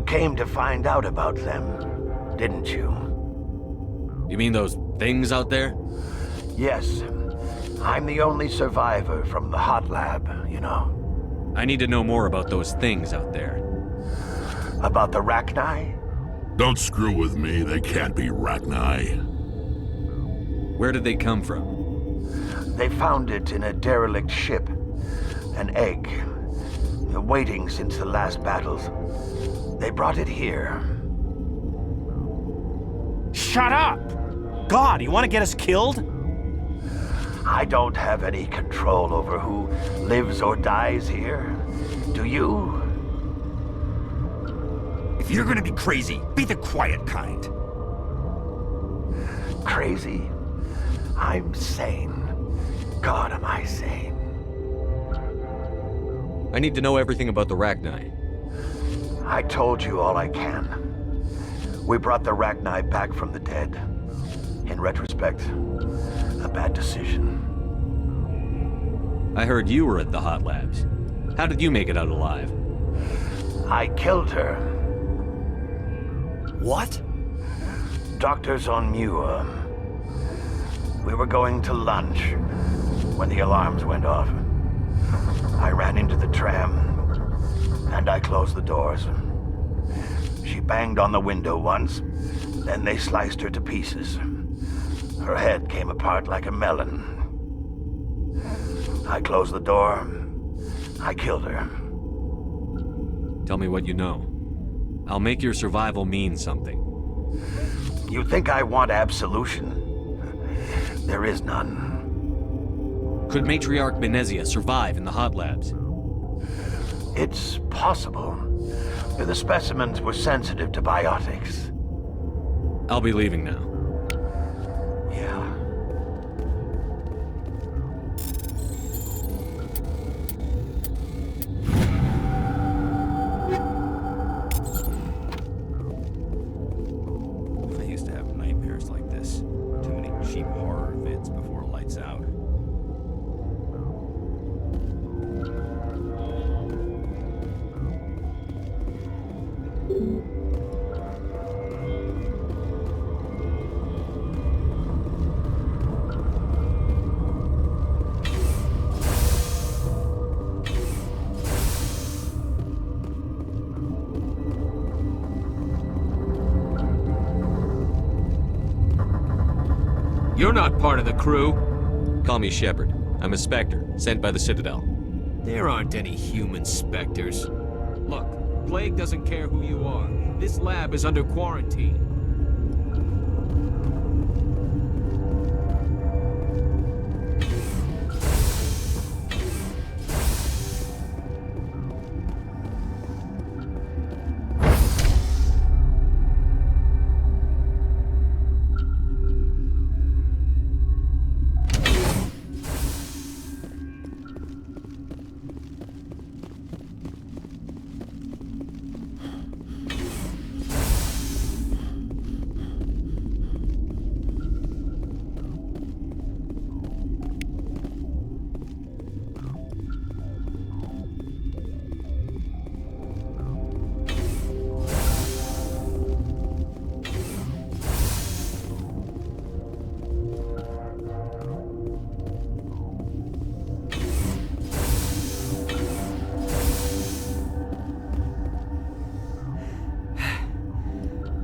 came to find out about them, didn't you? You mean those things out there? Yes. I'm the only survivor from the hot lab, you know. I need to know more about those things out there. About the Rachni? Don't screw with me, they can't be Rachni. Where did they come from? They found it in a derelict ship. An egg. Waiting since the last battles. They brought it here. Shut up! God, you want to get us killed? I don't have any control over who lives or dies here. Do you? If you're gonna be crazy, be the quiet kind. Crazy? I'm sane. God, am I sane? I need to know everything about the Rachni. I told you all I can. We brought the Rachni back from the dead. In retrospect, a bad decision. I heard you were at the hot labs. How did you make it out alive? I killed her. What? Doctors on Muir. We were going to lunch when the alarms went off. I ran into the tram, and I closed the doors. She banged on the window once, then they sliced her to pieces. Her head came apart like a melon. I closed the door. I killed her. Tell me what you know. I'll make your survival mean something. You think I want absolution? There is none. Could Matriarch Benezia survive in the hot labs? It's possible. The specimens were sensitive to biotics. I'll be leaving now. Yeah. I used to have nightmares like this. Too many cheap horror vids before lights out. You're not part of the crew. Call me Shepard. I'm a Spectre, sent by the Citadel. There aren't any human specters. Look, Plague doesn't care who you are. This lab is under quarantine.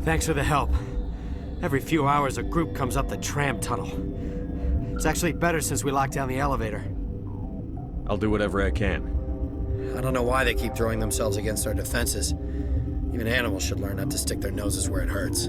Thanks for the help. Every few hours, a group comes up the tram tunnel. It's actually better since we locked down the elevator. I'll do whatever I can. I don't know why they keep throwing themselves against our defenses. Even animals should learn not to stick their noses where it hurts.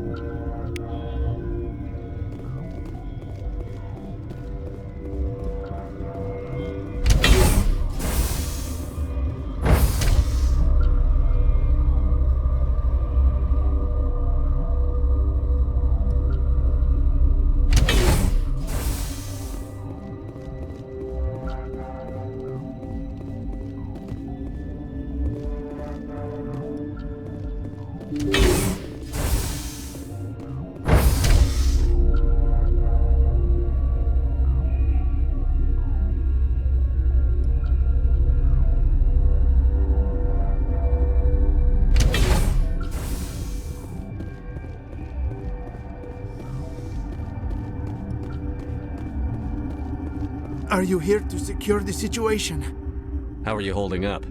Are you here to secure the situation? How are you holding up?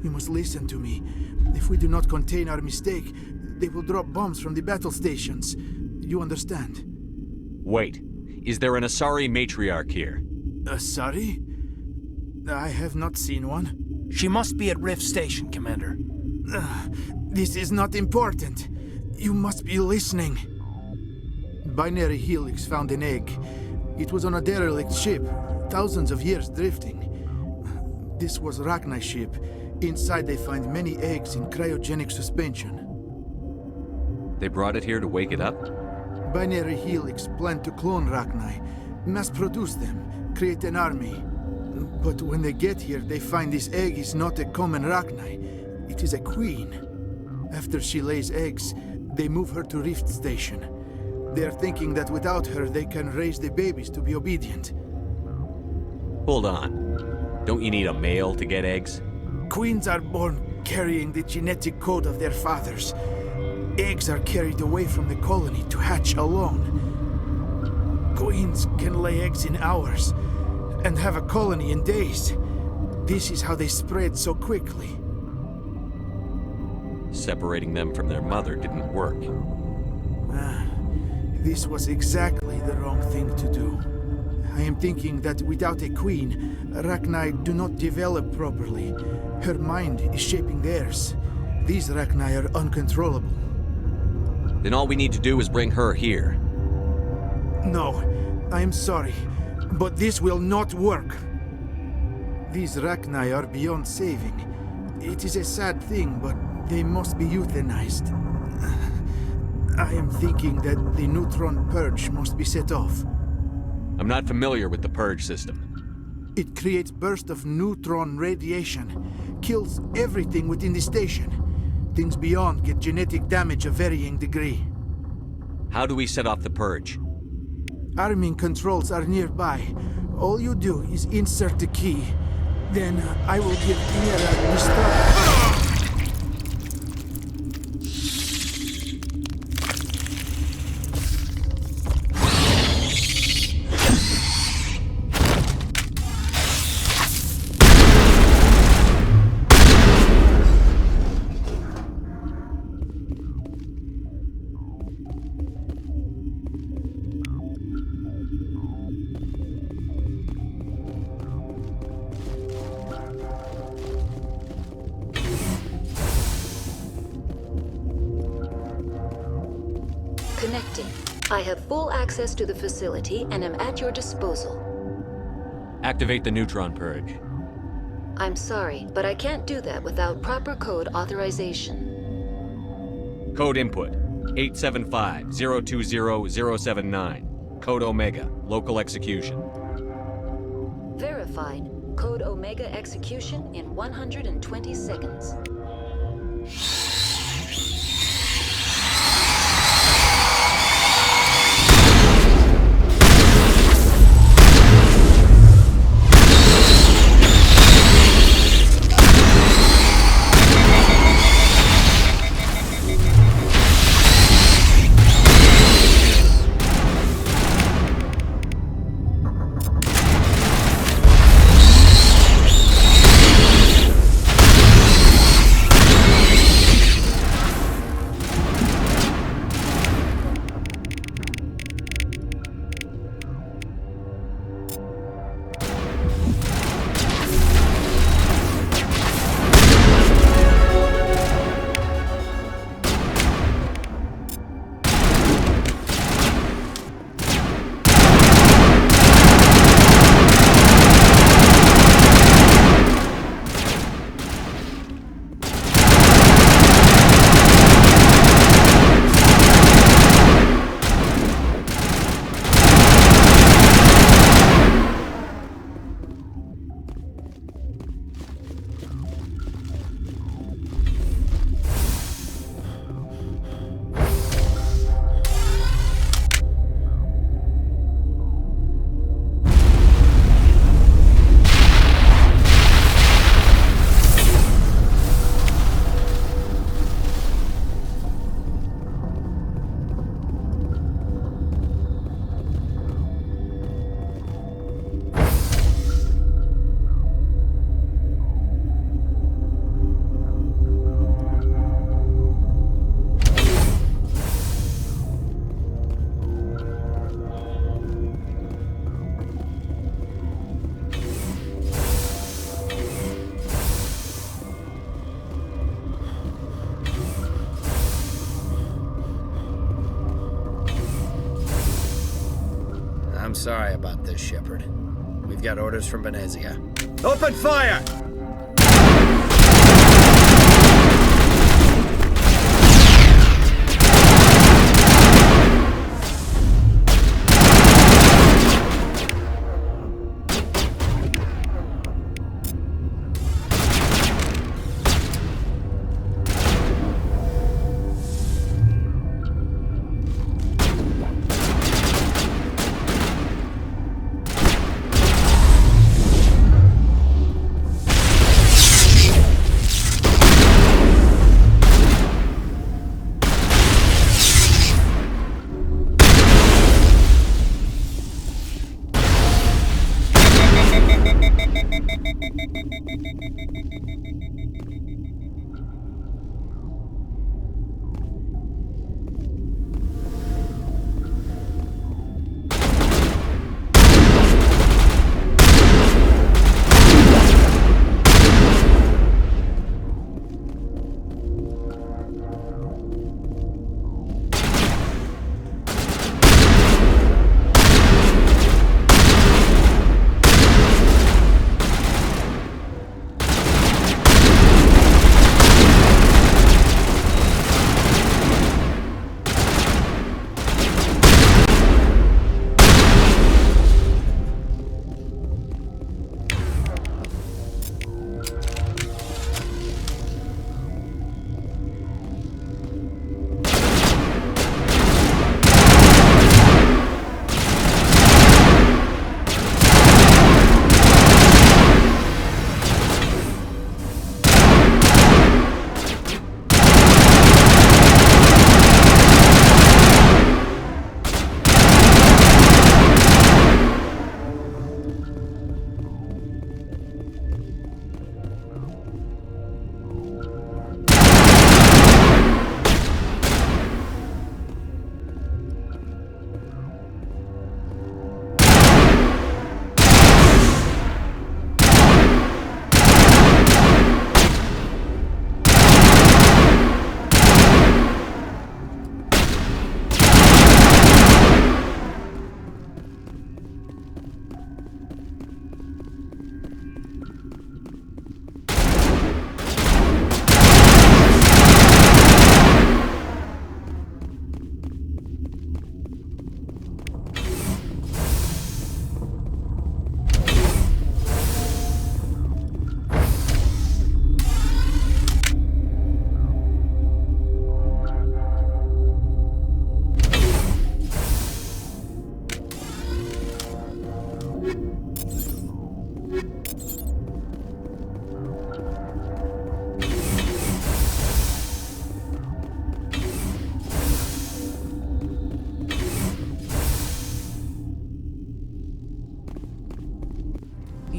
You must listen to me. If we do not contain our mistake, they will drop bombs from the battle stations. You understand? Wait. Is there an Asari matriarch here? Asari? I have not seen one. She must be at Rift Station, Commander. This is not important. You must be listening. Binary Helix found an egg. It was on a derelict ship, thousands of years drifting. This was Rachni's ship. Inside they find many eggs in cryogenic suspension. They brought it here to wake it up? Binary Helix planned to clone Rachni, mass-produce them, create an army. But when they get here, they find this egg is not a common Rachni. It is a queen. After she lays eggs, they move her to Rift Station. They are thinking that without her, they can raise the babies to be obedient. Hold on. Don't you need a male to get eggs? Queens are born carrying the genetic code of their fathers. Eggs are carried away from the colony to hatch alone. Queens can lay eggs in hours and have a colony in days. This is how they spread so quickly. Separating them from their mother didn't work. This was exactly the wrong thing to do. I am thinking that without a queen, Rachni do not develop properly. Her mind is shaping theirs. These Rachni are uncontrollable. Then all we need to do is bring her here. No, I am sorry, but this will not work. These Rachni are beyond saving. It is a sad thing, but they must be euthanized. I am thinking that the neutron purge must be set off. I'm not familiar with the purge system. It creates bursts of neutron radiation, kills everything within the station. Things beyond get genetic damage of varying degree. How do we set off the purge? Arming controls are nearby. All you do is insert the key. Then I will give Mira the start. Connecting. I have full access to the facility and am at your disposal. Activate the neutron purge. I'm sorry, but I can't do that without proper code authorization. Code input 875-020-079. Code Omega. Local execution. Verified. Code Omega execution in 120 seconds. I'm sorry about this, Shepard. We've got orders from Venezia. Open fire!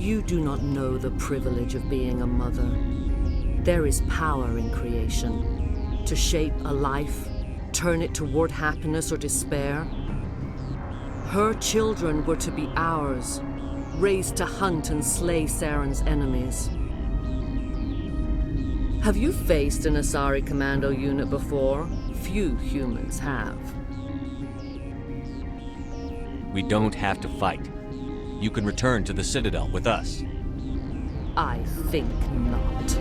You do not know the privilege of being a mother. There is power in creation. To shape a life, turn it toward happiness or despair. Her children were to be ours, raised to hunt and slay Saren's enemies. Have you faced an Asari commando unit before? Few humans have. We don't have to fight. You can return to the Citadel with us. I think not.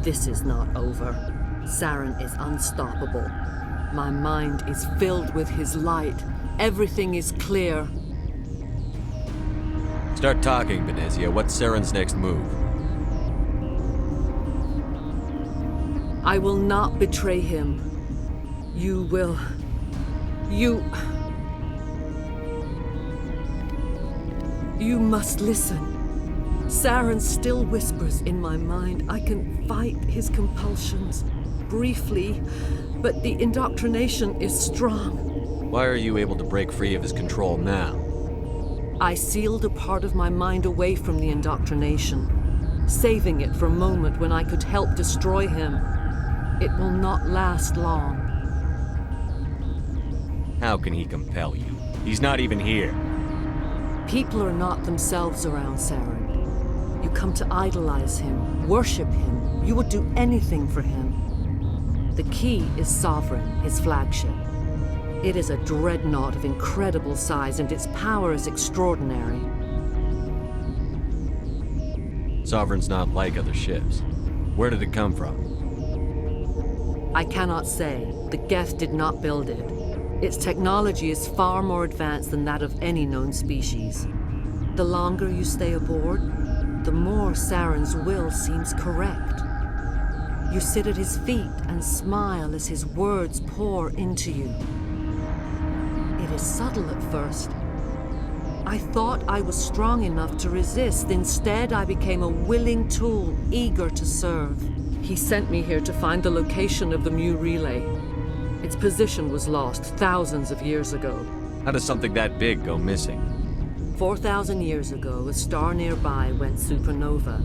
This is not over. Saren is unstoppable. My mind is filled with his light. Everything is clear. Start talking, Venezia. What's Saren's next move? I will not betray him. You will... You must listen. Saren still whispers in my mind. I can fight his compulsions, briefly, but the indoctrination is strong. Why are you able to break free of his control now? I sealed a part of my mind away from the indoctrination, saving it for a moment when I could help destroy him. It will not last long. How can he compel you? He's not even here. People are not themselves around Saren. You come to idolize him, worship him. You would do anything for him. The key is Sovereign, his flagship. It is a dreadnought of incredible size, and its power is extraordinary. Sovereign's not like other ships. Where did it come from? I cannot say. The Geth did not build it. Its technology is far more advanced than that of any known species. The longer you stay aboard, the more Saren's will seems correct. You sit at his feet and smile as his words pour into you. It is subtle at first. I thought I was strong enough to resist. Instead, I became a willing tool, eager to serve. He sent me here to find the location of the Mu relay. Its position was lost thousands of years ago. How does something that big go missing? 4,000 years ago, a star nearby went supernova.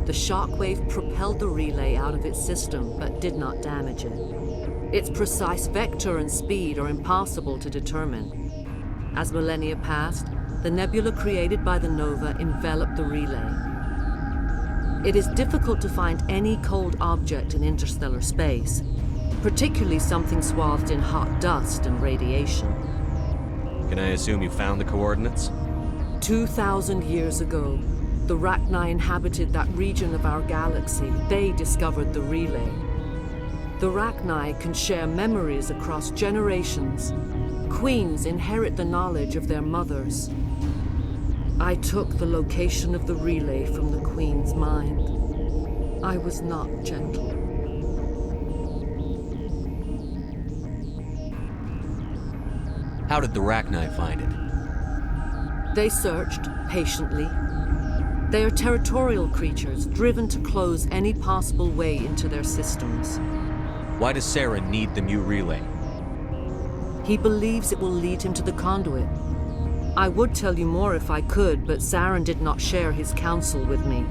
The shockwave propelled the relay out of its system, but did not damage it. Its precise vector and speed are impossible to determine. As millennia passed, the nebula created by the nova enveloped the relay. It is difficult to find any cold object in interstellar space, particularly something swathed in hot dust and radiation. Can I assume you found the coordinates? 2,000 years ago, the Rachni inhabited that region of our galaxy. They discovered the relay. The Rachni can share memories across generations. Queens inherit the knowledge of their mothers. I took the location of the relay from the Queen's mind. I was not gentle. How did the Rachni find it? They searched, patiently. They are territorial creatures, driven to close any possible way into their systems. Why does Saren need the Mu relay? He believes it will lead him to the conduit. I would tell you more if I could, but Saren did not share his counsel with me.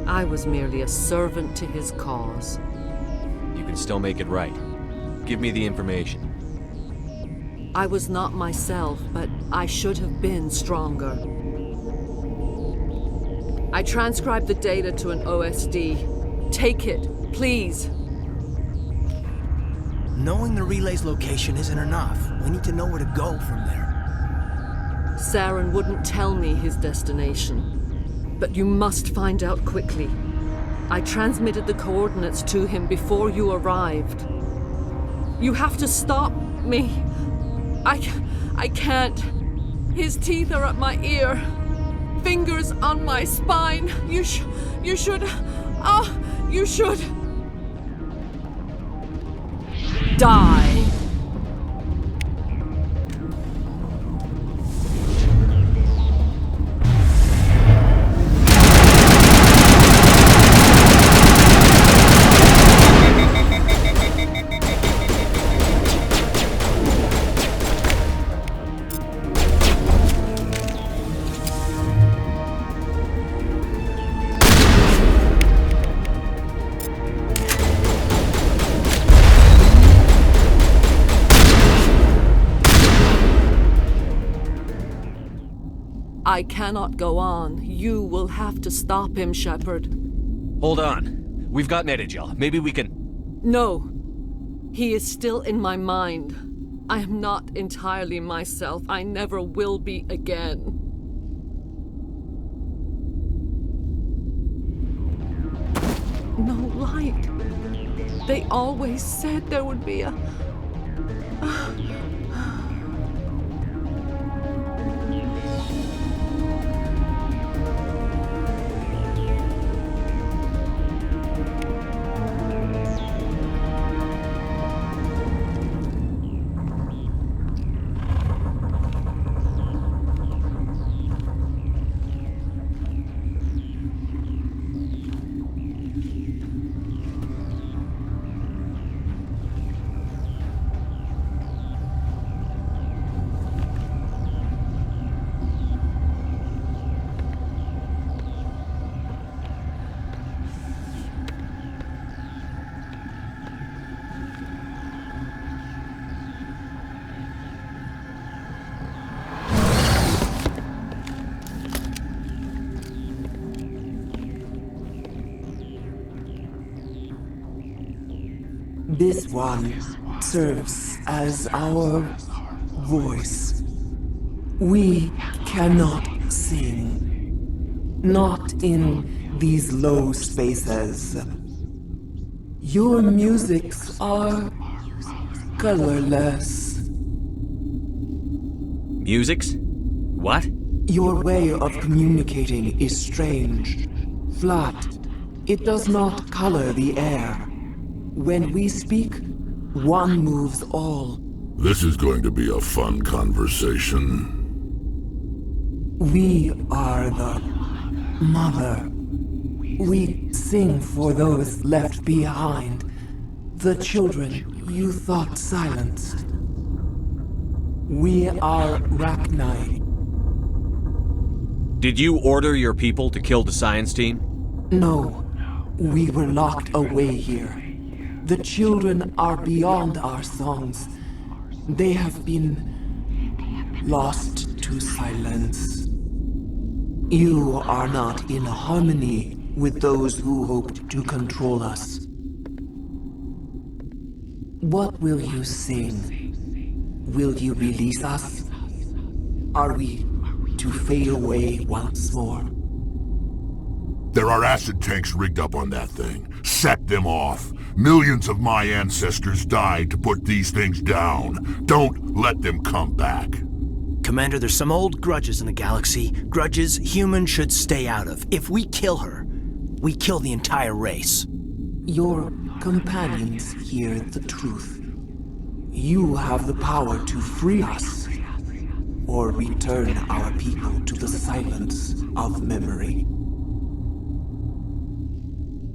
I was merely a servant to his cause. You can still make it right. Give me the information. I was not myself, but I should have been stronger. I transcribed the data to an OSD. Take it, please. Knowing the relay's location isn't enough. We need to know where to go from there. Saren wouldn't tell me his destination. But you must find out quickly. I transmitted the coordinates to him before you arrived. You have to stop me. I can't. His teeth are at my ear. Fingers on my spine. You should. You should. Die. I cannot go on. You will have to stop him, Shepard. Hold on. We've got Metagel. Maybe we can... No. He is still in my mind. I am not entirely myself. I never will be again. no light. They always said there would be a... This one serves as our voice. We cannot sing. Not in these low spaces. Your musics are colorless. Musics? What? Your way of communicating is strange. Flat. It does not color the air. When we speak, one moves all. This is going to be a fun conversation. We are the mother. We sing for those left behind. The children you thought silenced. We are Rachni. Did you order your people to kill the science team? No. We were locked away here. The children are beyond our songs. They have been lost to silence. You are not in harmony with those who hoped to control us. What will you sing? Will you release us? Are we to fade away once more? There are acid tanks rigged up on that thing. Set them off. Millions of my ancestors died to put these things down. Don't let them come back. Commander, there's some old grudges in the galaxy. Grudges humans should stay out of. If we kill her, we kill the entire race. Your companions hear the truth. You have the power to free us, or return our people to the silence of memory.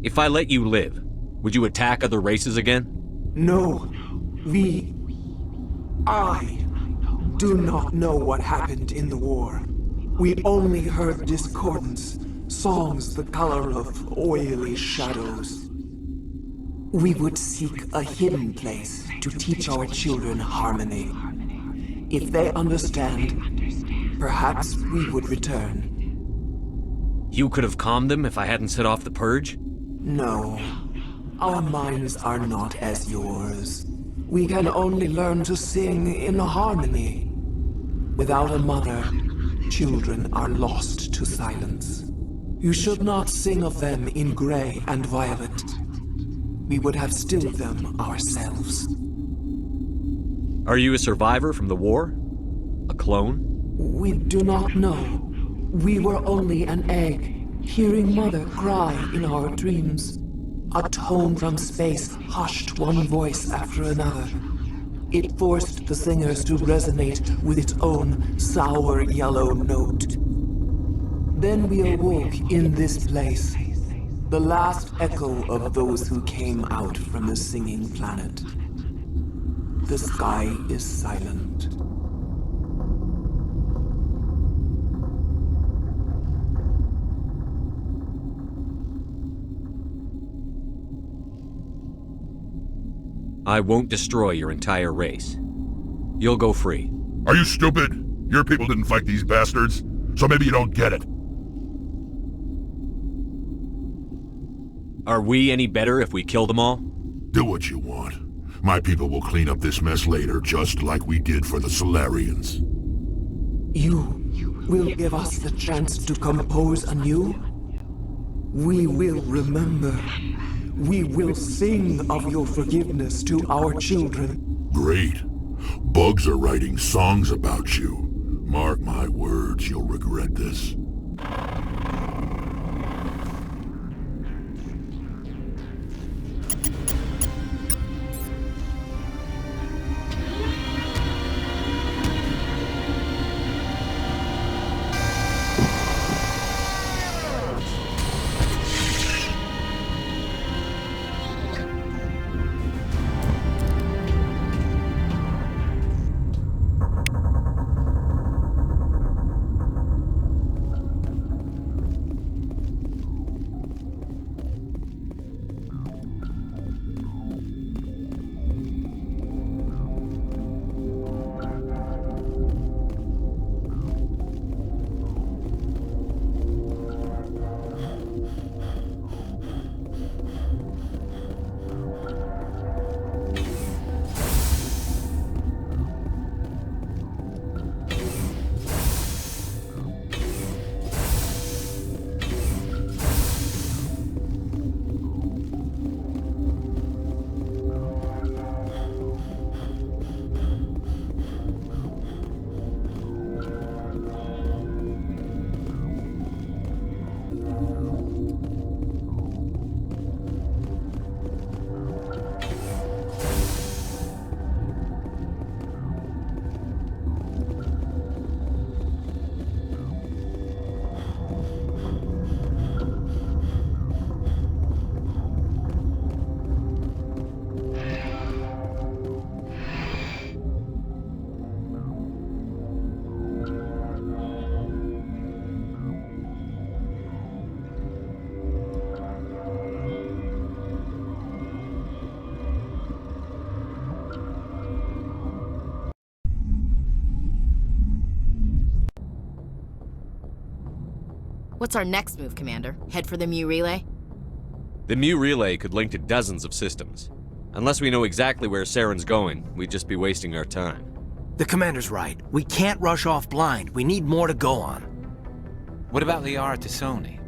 If I let you live, would you attack other races again? No. I do not know what happened in the war. We only heard discordance, songs the color of oily shadows. We would seek a hidden place to teach our children harmony. If they understand, perhaps we would return. You could have calmed them if I hadn't set off the purge? No. Our minds are not as yours. We can only learn to sing in harmony. Without a mother, children are lost to silence. You should not sing of them in gray and violet. We would have stilled them ourselves. Are you a survivor from the war? A clone? We do not know. We were only an egg, hearing Mother cry in our dreams. A tone from space hushed one voice after another. It forced the singers to resonate with its own sour yellow note. Then we awoke in this place, the last echo of those who came out from the singing planet. The sky is silent. I won't destroy your entire race. You'll go free. Are you stupid? Your people didn't fight these bastards, so maybe you don't get it. Are we any better if we kill them all? Do what you want. My people will clean up this mess later, just like we did for the Solarians. You will give us the chance to compose anew? We will remember. We will sing of your forgiveness to our children. Great. Bugs are writing songs about you. Mark my words, you'll regret this. What's our next move, Commander? Head for the Mu relay? The Mu relay could link to dozens of systems. Unless we know exactly where Saren's going, we'd just be wasting our time. The Commander's right. We can't rush off blind. We need more to go on. What about Liara Tassoni?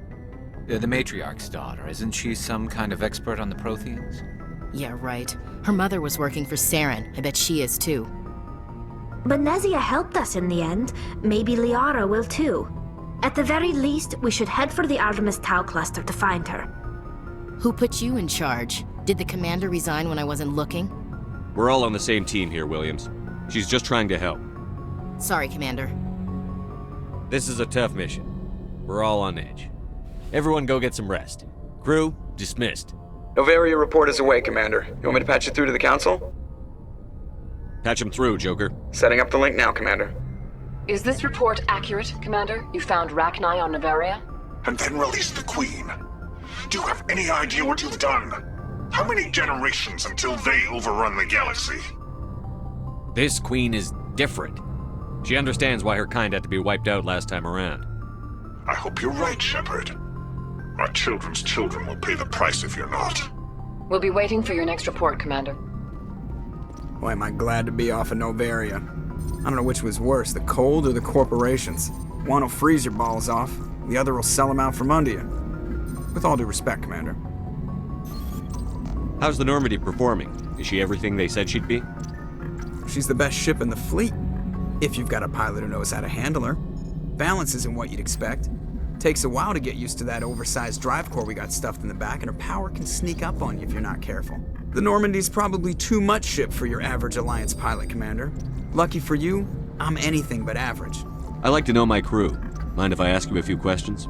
The Matriarch's daughter. Isn't she some kind of expert on the Protheans? Yeah, right. Her mother was working for Saren. I bet she is too. Benezia helped us in the end. Maybe Liara will too. At the very least, we should head for the Artemis Tau cluster to find her. Who put you in charge? Did the Commander resign when I wasn't looking? We're all on the same team here, Williams. She's just trying to help. Sorry, Commander. This is a tough mission. We're all on edge. Everyone go get some rest. Crew, dismissed. Novaria report is away, Commander. You want me to patch it through to the Council? Patch him through, Joker. Setting up the link now, Commander. Is this report accurate, Commander? You found Rachni on Novaria? And then released the Queen. Do you have any idea what you've done? How many generations until they overrun the galaxy? This Queen is different. She understands why her kind had to be wiped out last time around. I hope you're right, Shepard. Our children's children will pay the price if you're not. We'll be waiting for your next report, Commander. Boy, am I glad to be off of Novaria. I don't know which was worse, the cold or the corporations. One will freeze your balls off, the other will sell them out from under you. With all due respect, Commander. How's the Normandy performing? Is she everything they said she'd be? She's the best ship in the fleet, if you've got a pilot who knows how to handle her. Balance isn't what you'd expect. Takes a while to get used to that oversized drive core we got stuffed in the back, and her power can sneak up on you if you're not careful. The Normandy's probably too much ship for your average Alliance pilot, Commander. Lucky for you, I'm anything but average. I like to know my crew. Mind if I ask you a few questions?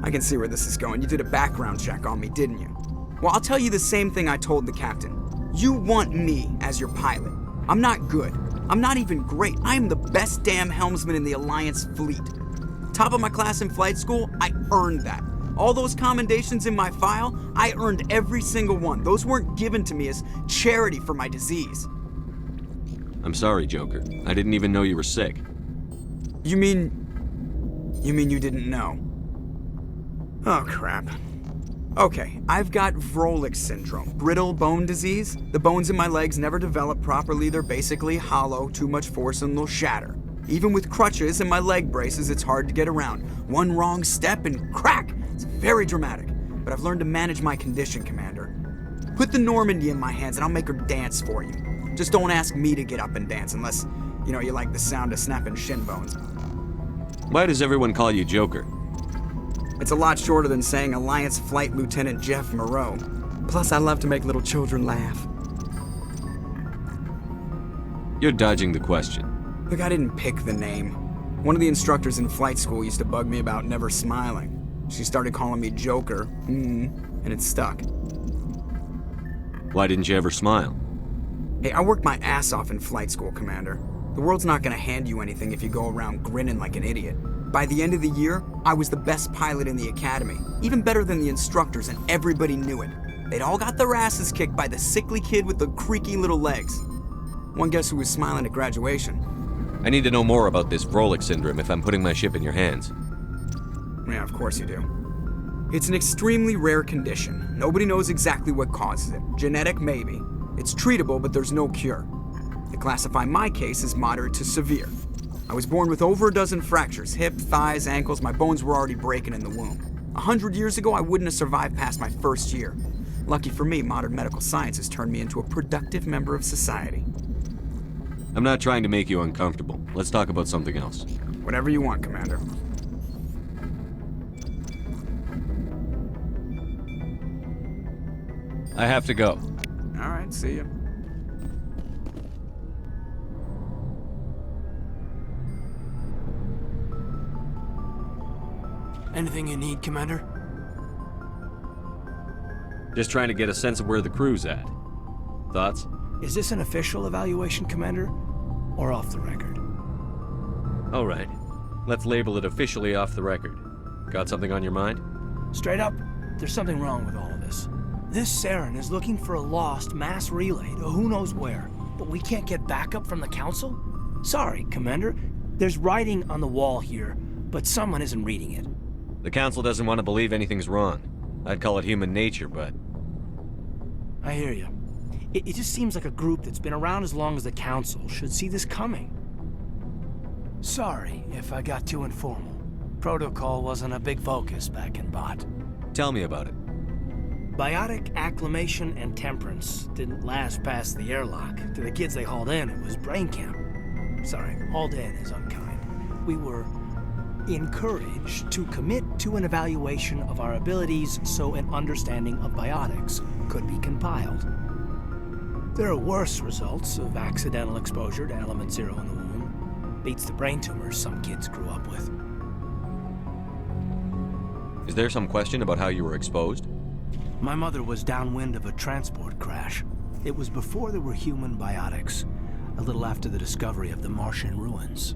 I can see where this is going. You did a background check on me, didn't you? Well, I'll tell you the same thing I told the captain. You want me as your pilot. I'm not good. I'm not even great. I am the best damn helmsman in the Alliance fleet. Top of my class in flight school, I earned that. All those commendations in my file, I earned every single one. Those weren't given to me as charity for my disease. I'm sorry, Joker. I didn't even know you were sick. You mean you didn't know? Oh, crap. Okay, I've got Vrolik syndrome, brittle bone disease. The bones in my legs never develop properly. They're basically hollow, too much force and they'll shatter. Even with crutches and my leg braces, it's hard to get around. One wrong step and crack! It's Very dramatic, but I've learned to manage my condition, Commander. Put the Normandy in my hands and I'll make her dance for you. Just don't ask me to get up and dance unless, you like the sound of snapping shin bones. Why does everyone call you Joker? It's a lot shorter than saying Alliance Flight Lieutenant Jeff Moreau. Plus, I love to make little children laugh. You're dodging the question. Look, I didn't pick the name. One of the instructors in flight school used to bug me about never smiling. She started calling me Joker, and it stuck. Why didn't you ever smile? Hey, I worked my ass off in flight school, Commander. The world's not gonna hand you anything if you go around grinning like an idiot. By the end of the year, I was the best pilot in the academy, even better than the instructors, and everybody knew it. They'd all got their asses kicked by the sickly kid with the creaky little legs. One guess who was smiling at graduation? I need to know more about this Vrolik syndrome if I'm putting my ship in your hands. Yeah, of course you do. It's an extremely rare condition. Nobody knows exactly what causes it. Genetic, maybe. It's treatable, but there's no cure. They classify my case as moderate to severe. I was born with over a dozen fractures, hip, thighs, ankles. My bones were already breaking in the womb. 100 years ago, I wouldn't have survived past my first year. Lucky for me, modern medical science has turned me into a productive member of society. I'm not trying to make you uncomfortable. Let's talk about something else. Whatever you want, Commander. I have to go. All right, see ya. Anything you need, Commander? Just trying to get a sense of where the crew's at. Thoughts? Is this an official evaluation, Commander? Or off the record? All right. Let's label it officially off the record. Got something on your mind? Straight up, there's something wrong with all of this. This Saren is looking for a lost mass relay to who knows where, but we can't get backup from the Council? Sorry, Commander. There's writing on the wall here, but someone isn't reading it. The Council doesn't want to believe anything's wrong. I'd call it human nature, but... I hear you. It just seems like a group that's been around as long as the Council should see this coming. Sorry if I got too informal. Protocol wasn't a big focus back in Bot. Tell me about it. Biotic acclimation and temperance didn't last past the airlock. To the kids they hauled in, it was brain camp. Sorry, hauled in is unkind. We were encouraged to commit to an evaluation of our abilities so an understanding of biotics could be compiled. There are worse results of accidental exposure to element 0 in the womb. Beats the brain tumors some kids grew up with. Is there some question about how you were exposed? My mother was downwind of a transport crash. It was before there were human biotics, a little after the discovery of the Martian ruins.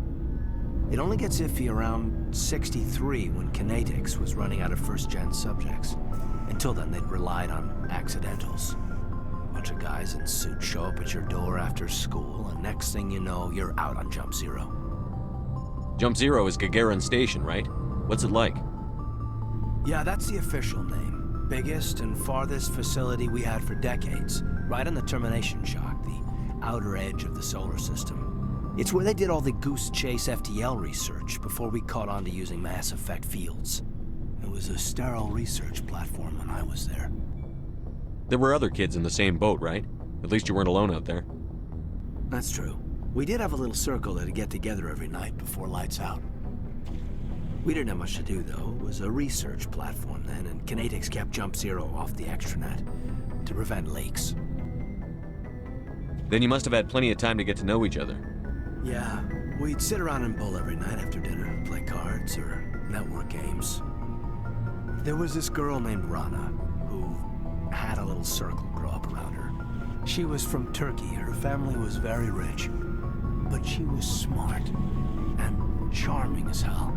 It only gets iffy around 63 when Kinetics was running out of first-gen subjects. Until then, they'd relied on accidentals. A bunch of guys in suits show up at your door after school, and next thing you know, you're out on Jump Zero. Jump Zero is Gagarin Station, right? What's it like? Yeah, that's the official name. Biggest and farthest facility we had for decades. Right on the termination shock, the outer edge of the solar system. It's where they did all the Goose Chase FTL research before we caught on to using mass effect fields. It was a sterile research platform when I was there. There were other kids in the same boat, right? At least you weren't alone out there. That's true. We did have a little circle that'd get together every night before lights out. We didn't have much to do, though. It was a research platform then, and Kinetics kept Jump Zero off the extranet to prevent leaks. Then you must have had plenty of time to get to know each other. Yeah, we'd sit around and bowl every night after dinner, play cards or network games. There was this girl named Rana, who had a little circle grow up around her. She was from Turkey. Her family was very rich, but she was smart and charming as hell.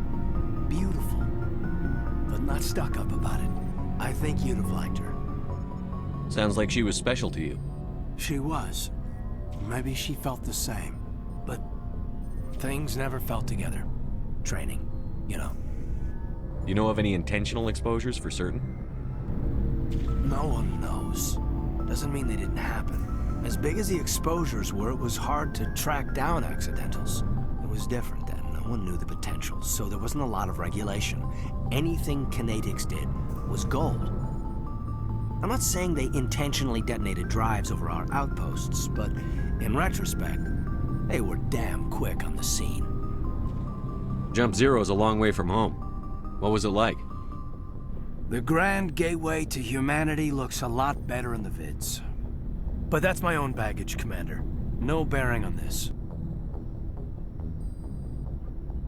Beautiful, but not stuck up about it. I think you'd have liked her. Sounds like she was special to you. She was. Maybe she felt the same, but things never felt together. Training, you know. You know of any intentional exposures for certain? No one knows. Doesn't mean they didn't happen. As big as the exposures were, it was hard to track down accidentals. It was different then. No one knew the potential, so there wasn't a lot of regulation. Anything Kinetics did was gold. I'm not saying they intentionally detonated drives over our outposts, but in retrospect, they were damn quick on the scene. Jump Zero's a long way from home. What was it like? The grand gateway to humanity looks a lot better in the vids. But that's my own baggage, Commander. No bearing on this.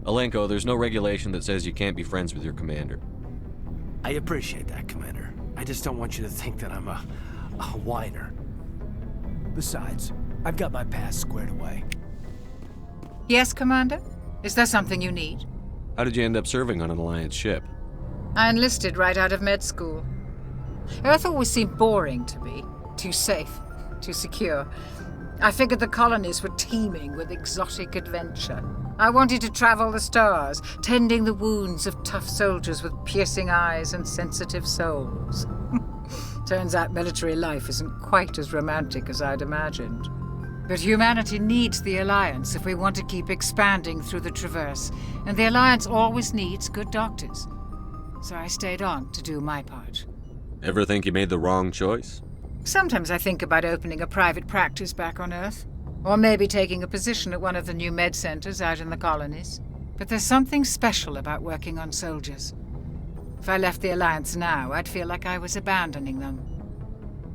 Alenko, there's no regulation that says you can't be friends with your commander. I appreciate that, Commander. I just don't want you to think that I'm a whiner. Besides, I've got my past squared away. Yes, Commander? Is there something you need? How did you end up serving on an Alliance ship? I enlisted right out of med school. Earth always seemed boring to me. Too safe, too secure. I figured the colonies were teeming with exotic adventure. I wanted to travel the stars, tending the wounds of tough soldiers with piercing eyes and sensitive souls. Turns out military life isn't quite as romantic as I'd imagined. But humanity needs the Alliance if we want to keep expanding through the Traverse, and the Alliance always needs good doctors. So I stayed on to do my part. Ever think you made the wrong choice? Sometimes I think about opening a private practice back on Earth, or maybe taking a position at one of the new med centers out in the colonies. But there's something special about working on soldiers. If I left the Alliance now, I'd feel like I was abandoning them.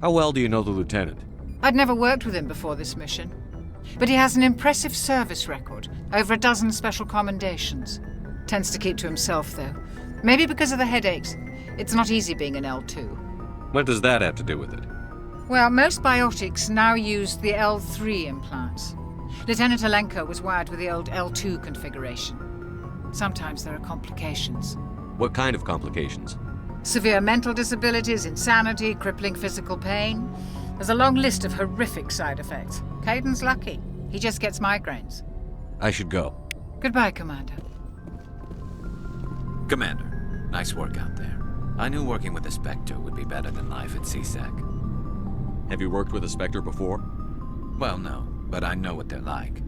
How well do you know the Lieutenant? I'd never worked with him before this mission, but he has an impressive service record, over a dozen special commendations. Tends to keep to himself, though. Maybe because of the headaches. It's not easy being an L2. What does that have to do with it? Well, most biotics now use the L3 implants. Lieutenant Alenko was wired with the old L2 configuration. Sometimes there are complications. What kind of complications? Severe mental disabilities, insanity, crippling physical pain. There's a long list of horrific side effects. Caden's lucky. He just gets migraines. I should go. Goodbye, Commander. Commander, nice work out there. I knew working with a Spectre would be better than life at CSEC. Have you worked with a Spectre before? Well, no, but I know what they're like.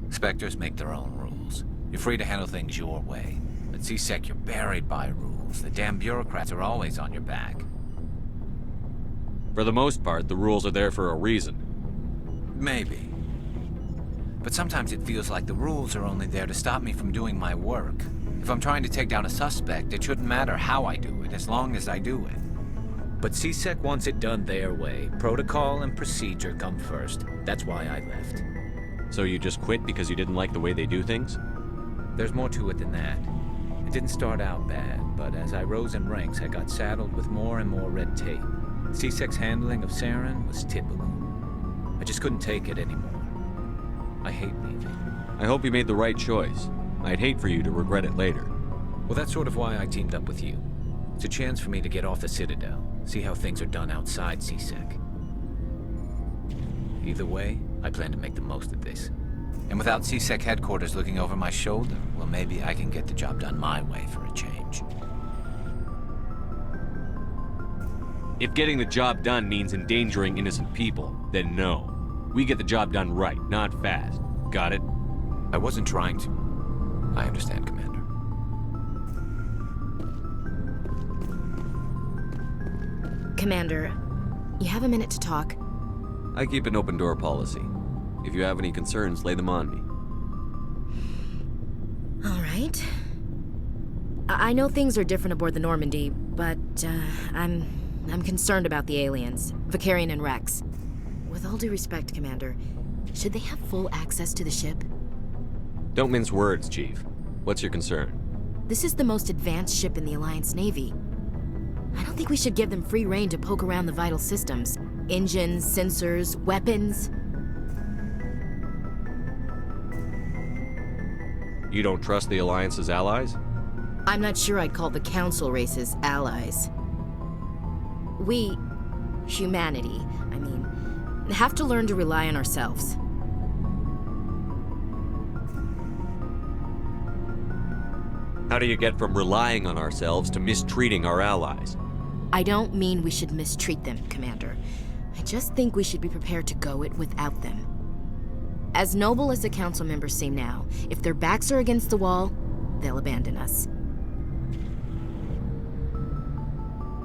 Spectres make their own rules. You're free to handle things your way. At CSEC, you're buried by rules. The damn bureaucrats are always on your back. For the most part, the rules are there for a reason. Maybe. But sometimes it feels like the rules are only there to stop me from doing my work. If I'm trying to take down a suspect, it shouldn't matter how I do it, as long as I do it. But CSEC wants it done their way. Protocol and procedure come first. That's why I left. So you just quit because you didn't like the way they do things? There's more to it than that. It didn't start out bad, but as I rose in ranks, I got saddled with more and more red tape. CSEC's handling of Saren was typical. I just couldn't take it anymore. I hate leaving. I hope you made the right choice. I'd hate for you to regret it later. Well, that's sort of why I teamed up with you. It's a chance for me to get off the Citadel, see how things are done outside CSEC. Either way, I plan to make the most of this. And without CSEC headquarters looking over my shoulder, well, maybe I can get the job done my way for a change. If getting the job done means endangering innocent people, then no. We get the job done right, not fast. Got it? I wasn't trying to. I understand, Commander. Commander, you have a minute to talk? I keep an open door policy. If you have any concerns, lay them on me. All right. I know things are different aboard the Normandy, but I'm concerned about the aliens, Vicarian and Rex. With all due respect, Commander, should they have full access to the ship? Don't mince words, Chief. What's your concern? This is the most advanced ship in the Alliance Navy. I don't think we should give them free rein to poke around the vital systems. Engines, sensors, weapons. You don't trust the Alliance's allies? I'm not sure I'd call the Council races allies. We, humanity, have to learn to rely on ourselves. How do you get from relying on ourselves to mistreating our allies? I don't mean we should mistreat them, Commander. I just think we should be prepared to go it without them. As noble as the Council members seem now, if their backs are against the wall, they'll abandon us.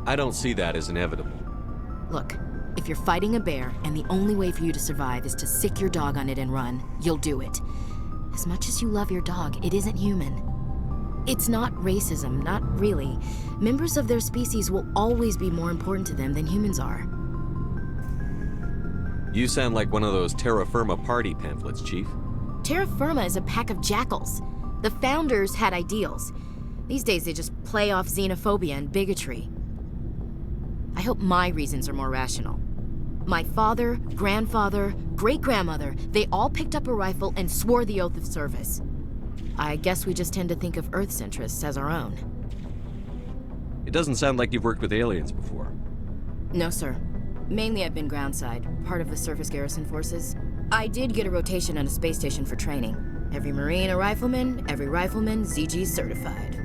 I don't see that as inevitable. Look, if you're fighting a bear and the only way for you to survive is to sick your dog on it and run, you'll do it. As much as you love your dog, it isn't human. It's not racism, not really. Members of their species will always be more important to them than humans are. You sound like one of those Terra Firma party pamphlets, Chief. Terra Firma is a pack of jackals. The founders had ideals. These days they just play off xenophobia and bigotry. I hope my reasons are more rational. My father, grandfather, great-grandmother, they all picked up a rifle and swore the oath of service. I guess we just tend to think of Earth's interests as our own. It doesn't sound like you've worked with aliens before. No, sir. Mainly I've been groundside, part of the surface garrison forces. I did get a rotation on a space station for training. Every Marine a rifleman, every rifleman ZG certified.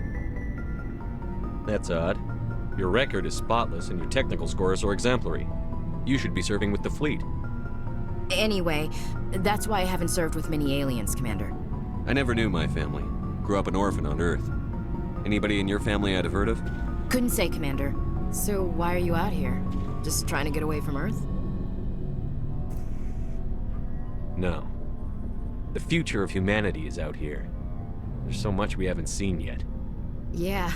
That's odd. Your record is spotless and your technical scores are exemplary. You should be serving with the fleet. Anyway, that's why I haven't served with many aliens, Commander. I never knew my family. Grew up an orphan on Earth. Anybody in your family I'd have heard of? Couldn't say, Commander. So why are you out here? Just trying to get away from Earth? No. The future of humanity is out here. There's so much we haven't seen yet. Yeah.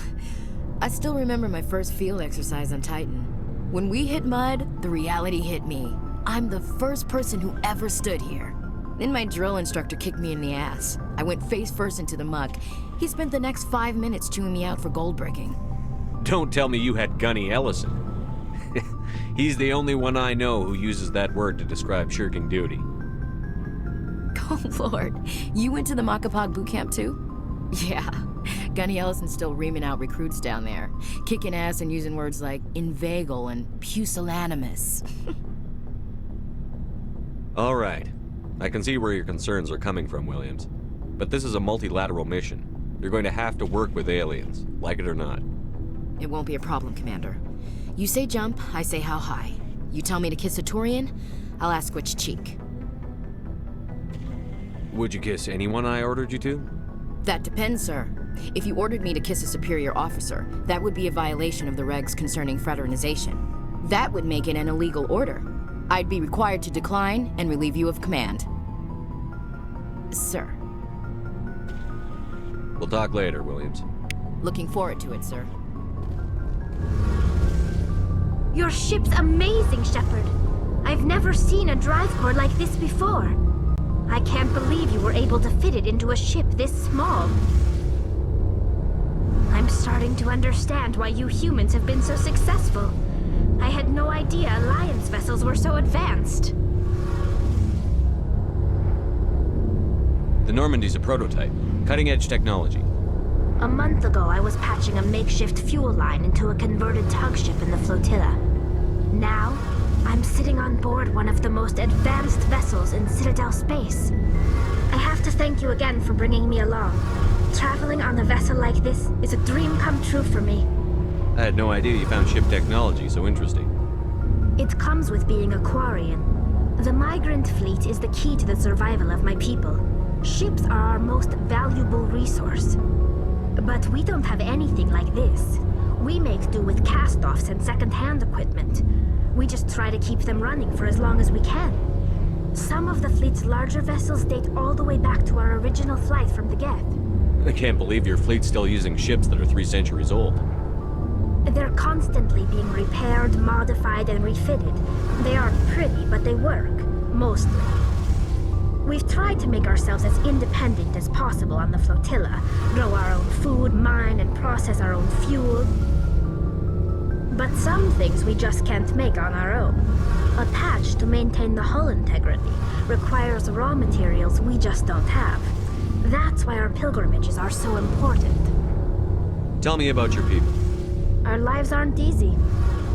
I still remember my first field exercise on Titan. When we hit mud, the reality hit me. I'm the first person who ever stood here. Then my drill instructor kicked me in the ass. I went face first into the muck. He spent the next 5 minutes chewing me out for gold bricking. Don't tell me you had Gunny Ellison. He's the only one I know who uses that word to describe shirking duty. Oh, Lord. You went to the Makapog boot camp, too? Yeah. Gunny Ellison's still reaming out recruits down there. Kicking ass and using words like inveigle and pusillanimous. All right. I can see where your concerns are coming from, Williams. But this is a multilateral mission. You're going to have to work with aliens, like it or not. It won't be a problem, Commander. You say jump, I say how high. You tell me to kiss a Turian, I'll ask which cheek. Would you kiss anyone I ordered you to? That depends, sir. If you ordered me to kiss a superior officer, that would be a violation of the regs concerning fraternization. That would make it an illegal order. I'd be required to decline and relieve you of command. Sir. We'll talk later, Williams. Looking forward to it, sir. Your ship's amazing, Shepard. I've never seen a drive core like this before. I can't believe you were able to fit it into a ship this small. I'm starting to understand why you humans have been so successful. I had no idea Alliance vessels were so advanced. The Normandy's a prototype. Cutting-edge technology. A month ago, I was patching a makeshift fuel line into a converted tug ship in the flotilla. Now, I'm sitting on board one of the most advanced vessels in Citadel space. I have to thank you again for bringing me along. Traveling on a vessel like this is a dream come true for me. I had no idea you found ship technology so interesting. It comes with being a Quarian. The migrant fleet is the key to the survival of my people. Ships are our most valuable resource. But we don't have anything like this. We make do with cast-offs and second-hand equipment. We just try to keep them running for as long as we can. Some of the fleet's larger vessels date all the way back to our original flight from the Geth. I can't believe your fleet's still using ships that are 3 centuries old. They're constantly being repaired, modified, and refitted. They aren't pretty, but they work. Mostly. We've tried to make ourselves as independent as possible on the flotilla. Grow our own food, mine, and process our own fuel. But some things we just can't make on our own. A patch to maintain the hull integrity requires raw materials we just don't have. That's why our pilgrimages are so important. Tell me about your people. Our lives aren't easy.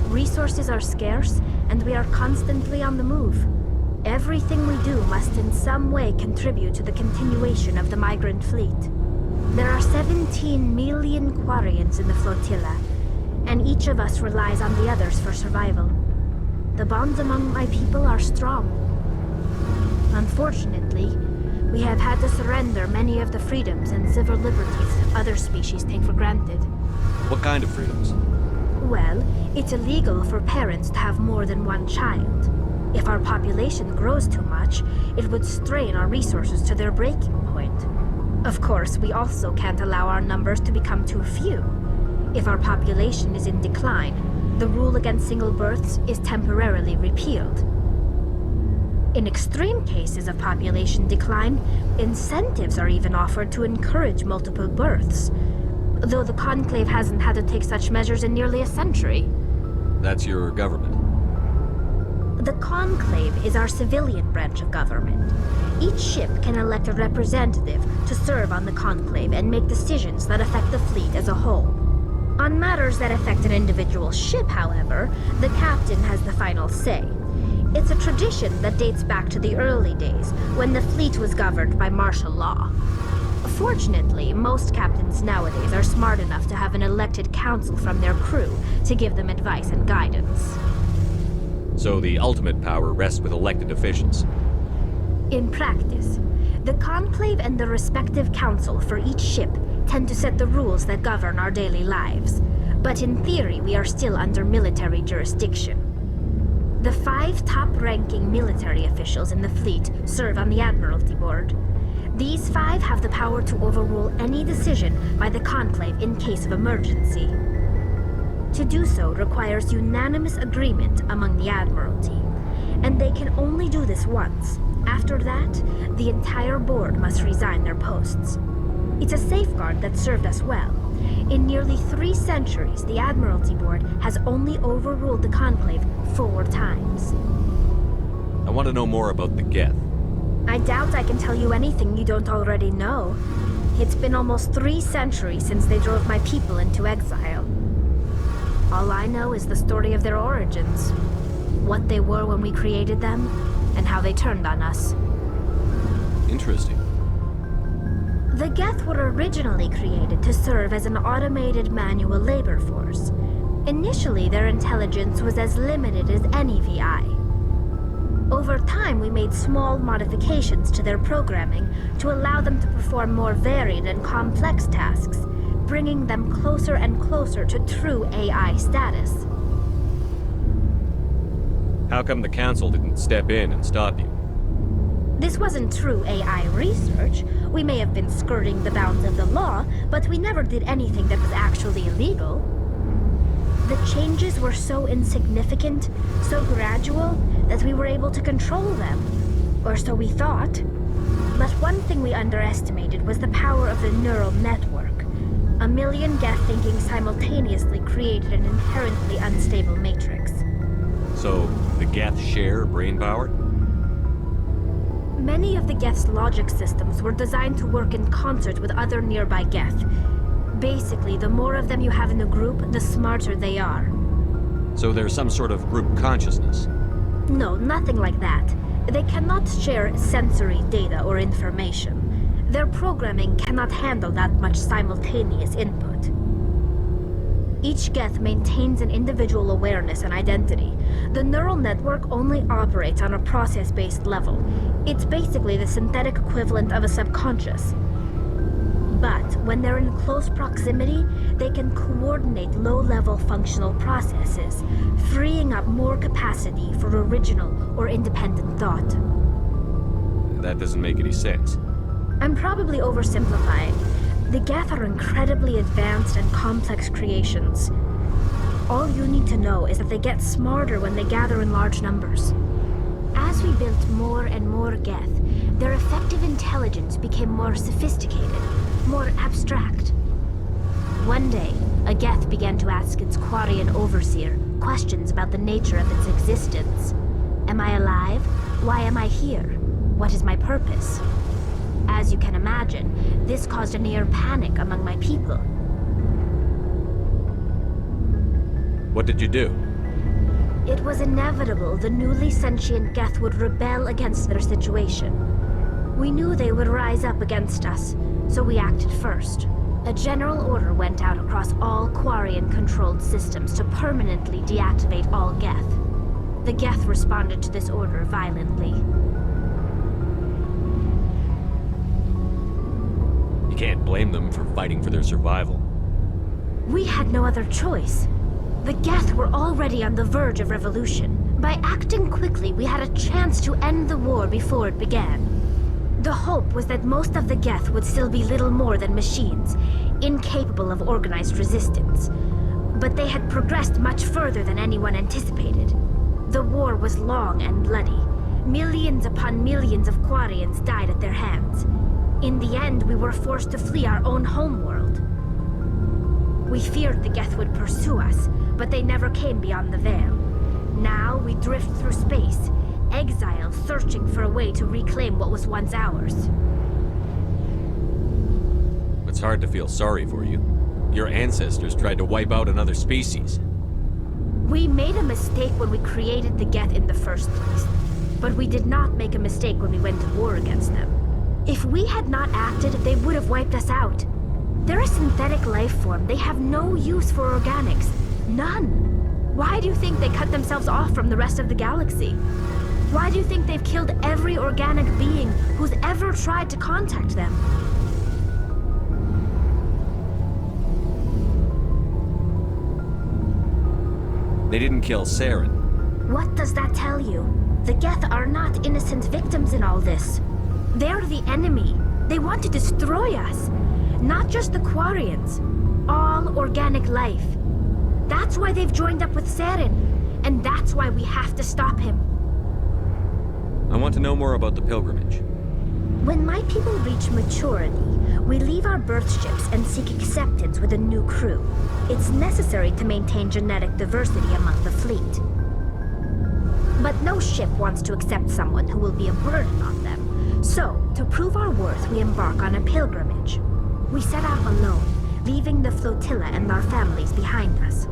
Resources are scarce, and we are constantly on the move. Everything we do must in some way contribute to the continuation of the migrant fleet. There are 17 million Quarians in the flotilla, and each of us relies on the others for survival. The bonds among my people are strong. Unfortunately, we have had to surrender many of the freedoms and civil liberties other species take for granted. What kind of freedoms? Well, it's illegal for parents to have more than one child. If our population grows too much, it would strain our resources to their breaking point. Of course, we also can't allow our numbers to become too few. If our population is in decline, the rule against single births is temporarily repealed. In extreme cases of population decline, incentives are even offered to encourage multiple births, though the Conclave hasn't had to take such measures in nearly a century. That's your government. The Conclave is our civilian branch of government. Each ship can elect a representative to serve on the Conclave and make decisions that affect the fleet as a whole. On matters that affect an individual ship, however, the captain has the final say. It's a tradition that dates back to the early days, when the fleet was governed by martial law. Fortunately, most captains nowadays are smart enough to have an elected council from their crew to give them advice and guidance. So the ultimate power rests with elected officials. In practice, the Conclave and the respective council for each ship tend to set the rules that govern our daily lives. But in theory, we are still under military jurisdiction. The 5 top-ranking military officials in the fleet serve on the Admiralty Board. These 5 have the power to overrule any decision by the Conclave in case of emergency. To do so requires unanimous agreement among the Admiralty, and they can only do this once. After that, the entire board must resign their posts. It's a safeguard that served us well. In nearly 3 centuries, the Admiralty Board has only overruled the Conclave 4 times. I want to know more about the Geth. I doubt I can tell you anything you don't already know. It's been almost 3 centuries since they drove my people into exile. All I know is the story of their origins, what they were when we created them, and how they turned on us. Interesting. The Geth were originally created to serve as an automated manual labor force. Initially, their intelligence was as limited as any VI. Over time, we made small modifications to their programming to allow them to perform more varied and complex tasks, bringing them closer and closer to true AI status. How come the Council didn't step in and stop you? This wasn't true AI research. We may have been skirting the bounds of the law, but we never did anything that was actually illegal. The changes were so insignificant, so gradual, that we were able to control them. Or so we thought. But one thing we underestimated was the power of the neural network. 1 million Geth thinking simultaneously created an inherently unstable matrix. So, the Geth share brain power? Many of the Geth's logic systems were designed to work in concert with other nearby Geth. Basically, the more of them you have in a group, the smarter they are. So there's some sort of group consciousness? No, nothing like that. They cannot share sensory data or information. Their programming cannot handle that much simultaneous input. Each Geth maintains an individual awareness and identity. The neural network only operates on a process-based level. It's basically the synthetic equivalent of a subconscious. But when they're in close proximity, they can coordinate low-level functional processes, freeing up more capacity for original or independent thought. That doesn't make any sense. I'm probably oversimplifying. The Geth are incredibly advanced and complex creations. All you need to know is that they get smarter when they gather in large numbers. As we built more and more Geth, their effective intelligence became more sophisticated, more abstract. One day, a Geth began to ask its Quarian overseer questions about the nature of its existence. Am I alive? Why am I here? What is my purpose? As you can imagine, this caused a near panic among my people. What did you do? It was inevitable the newly sentient Geth would rebel against their situation. We knew they would rise up against us, so we acted first. A general order went out across all Quarian-controlled systems to permanently deactivate all Geth. The Geth responded to this order violently. You can't blame them for fighting for their survival. We had no other choice. The Geth were already on the verge of revolution. By acting quickly, we had a chance to end the war before it began. The hope was that most of the Geth would still be little more than machines, incapable of organized resistance. But they had progressed much further than anyone anticipated. The war was long and bloody. Millions upon millions of Quarians died at their hands. In the end, we were forced to flee our own homeworld. We feared the Geth would pursue us, but they never came beyond the Veil. Now we drift through space, exiles searching for a way to reclaim what was once ours. It's hard to feel sorry for you. Your ancestors tried to wipe out another species. We made a mistake when we created the Geth in the first place, but we did not make a mistake when we went to war against them. If we had not acted, they would have wiped us out. They're a synthetic life form. They have no use for organics. None. Why do you think they cut themselves off from the rest of the galaxy? Why do you think they've killed every organic being who's ever tried to contact them? They didn't kill Saren. What does that tell you? The Geth are not innocent victims in all this. They're the enemy. They want to destroy us. Not just the Quarians. All organic life. That's why they've joined up with Saren. And that's why we have to stop him. I want to know more about the pilgrimage. When my people reach maturity, we leave our birth ships and seek acceptance with a new crew. It's necessary to maintain genetic diversity among the fleet. But no ship wants to accept someone who will be a burden on them. So, to prove our worth, we embark on a pilgrimage. We set out alone, leaving the flotilla and our families behind us.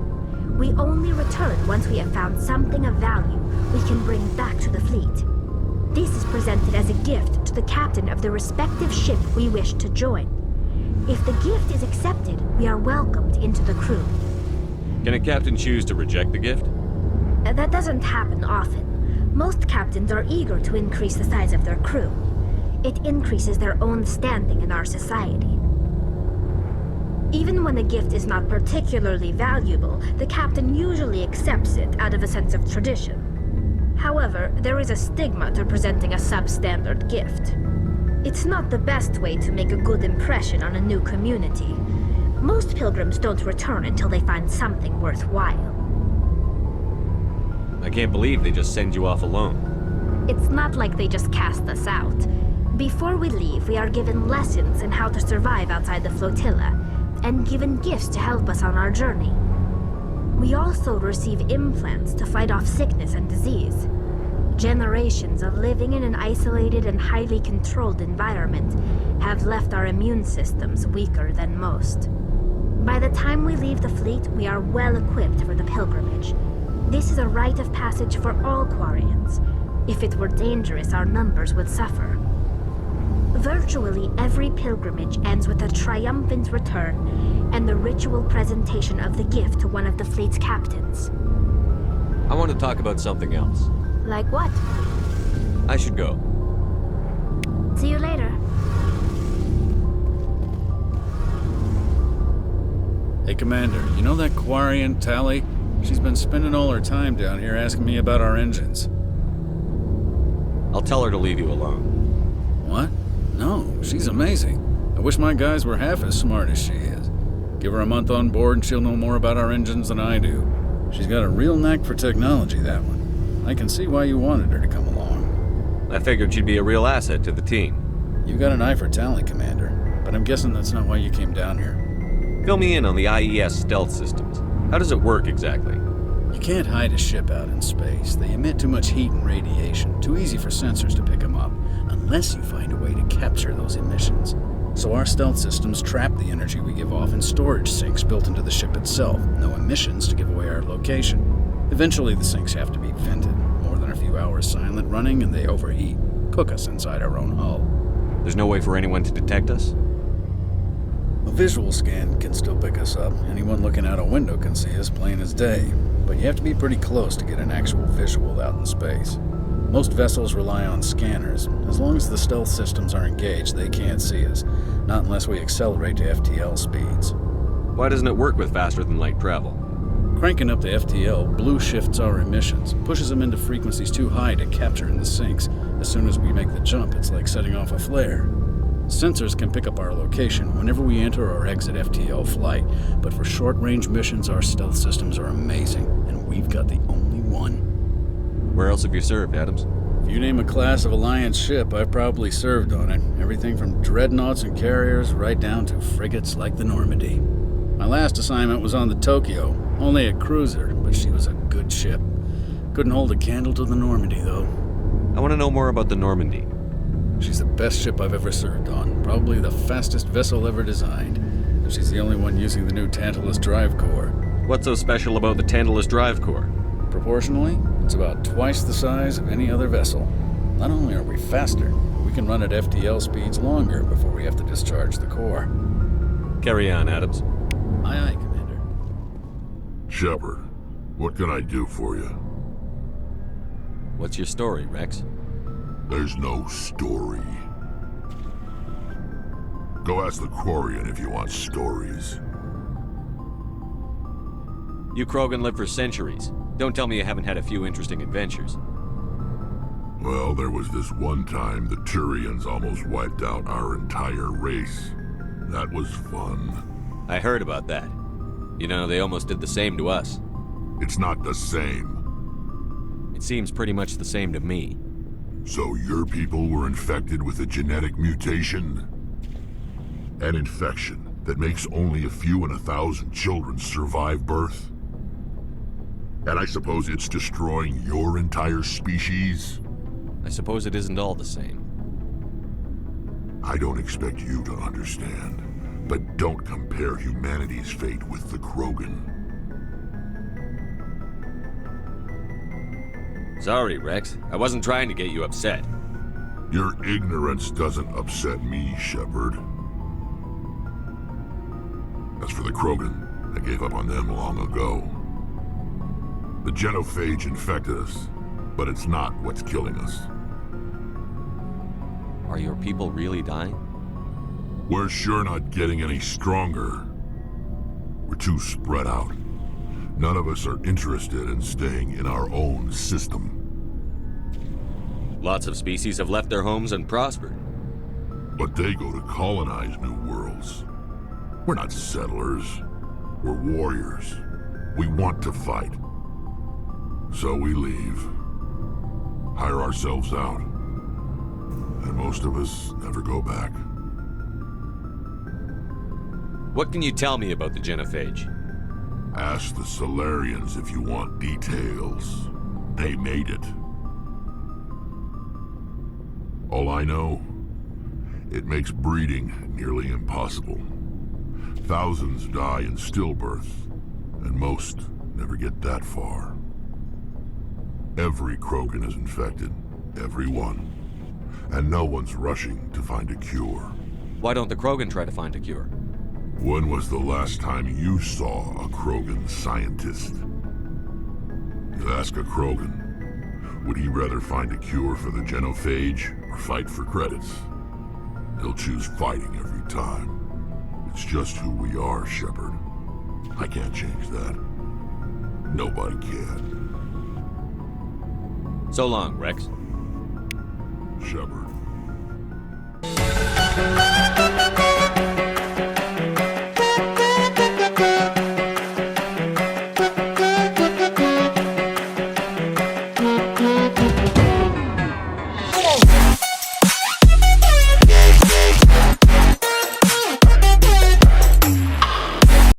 We only return once we have found something of value we can bring back to the fleet. This is presented as a gift to the captain of the respective ship we wish to join. If the gift is accepted, we are welcomed into the crew. Can a captain choose to reject the gift? That doesn't happen often. Most captains are eager to increase the size of their crew. It increases their own standing in our society. Even when a gift is not particularly valuable, the captain usually accepts it out of a sense of tradition. However, there is a stigma to presenting a substandard gift. It's not the best way to make a good impression on a new community. Most pilgrims don't return until they find something worthwhile. I can't believe they just send you off alone. It's not like they just cast us out. Before we leave, we are given lessons in how to survive outside the flotilla, and given gifts to help us on our journey. We also receive implants to fight off sickness and disease. Generations of living in an isolated and highly controlled environment have left our immune systems weaker than most. By the time we leave the fleet, we are well equipped for the pilgrimage. This is a rite of passage for all Quarians. If it were dangerous, our numbers would suffer. Virtually every pilgrimage ends with a triumphant return and the ritual presentation of the gift to one of the fleet's captains. I want to talk about something else. Like what? I should go. See you later. Hey, Commander, you know that Quarian, Tally? She's been spending all her time down here asking me about our engines. I'll tell her to leave you alone. What? No, she's amazing. I wish my guys were half as smart as she is. Give her a month on board and she'll know more about our engines than I do. She's got a real knack for technology, that one. I can see why you wanted her to come along. I figured she'd be a real asset to the team. You got an eye for talent, Commander, but I'm guessing that's not why you came down here. Fill me in on the IES stealth systems. How does it work exactly? You can't hide a ship out in space. They emit too much heat and radiation. Too easy for sensors to pick them up, unless you find a way to capture those emissions. So our stealth systems trap the energy we give off in storage sinks built into the ship itself. No emissions to give away our location. Eventually the sinks have to be vented. More than a few hours silent running and they overheat. Cook us inside our own hull. There's no way for anyone to detect us? A visual scan can still pick us up. Anyone looking out a window can see us plain as day. But you have to be pretty close to get an actual visual out in space. Most vessels rely on scanners. As long as the stealth systems are engaged, they can't see us. Not unless we accelerate to FTL speeds. Why doesn't it work with faster-than-light travel? Cranking up the FTL blue shifts our emissions, pushes them into frequencies too high to capture in the sinks. As soon as we make the jump, it's like setting off a flare. Sensors can pick up our location whenever we enter or exit FTL flight, but for short-range missions, our stealth systems are amazing, and we've got the only one. Where else have you served, Adams? If you name a class of Alliance ship, I've probably served on it. Everything from dreadnoughts and carriers right down to frigates like the Normandy. My last assignment was on the Tokyo, only a cruiser, but she was a good ship. Couldn't hold a candle to the Normandy, though. I want to know more about the Normandy. She's the best ship I've ever served on, probably the fastest vessel ever designed. And she's the only one using the new Tantalus drive core. What's so special about the Tantalus drive core? Proportionally, it's about twice the size of any other vessel. Not only are we faster, we can run at FTL speeds longer before we have to discharge the core. Carry on, Adams. Aye, aye, Commander. Shepard, what can I do for you? What's your story, Rex? There's no story. Go ask the Quarian if you want stories. You Krogan live for centuries. Don't tell me you haven't had a few interesting adventures. Well, there was this one time the Turians almost wiped out our entire race. That was fun. I heard about that. You know, they almost did the same to us. It's not the same. It seems pretty much the same to me. So your people were infected with a genetic mutation? An infection that makes only a few in 1,000 children survive birth? And I suppose it's destroying your entire species? I suppose it isn't all the same. I don't expect you to understand, but don't compare humanity's fate with the Krogan. Sorry, Rex. I wasn't trying to get you upset. Your ignorance doesn't upset me, Shepard. As for the Krogan, I gave up on them long ago. The genophage infected us, but it's not what's killing us. Are your people really dying? We're sure not getting any stronger. We're too spread out. None of us are interested in staying in our own system. Lots of species have left their homes and prospered. But they go to colonize new worlds. We're not settlers. We're warriors. We want to fight. So we leave. Hire ourselves out. And most of us never go back. What can you tell me about the genophage? Ask the Solarians if you want details. They made it. All I know, it makes breeding nearly impossible. Thousands die in stillbirth, and most never get that far. Every Krogan is infected. Every one. And no one's rushing to find a cure. Why don't the Krogan try to find a cure? When was the last time you saw a Krogan scientist? You ask a Krogan, would he rather find a cure for the genophage or fight for credits? He'll choose fighting every time. It's just who we are, Shepard. I can't change that. Nobody can. So long, Rex. Shepard.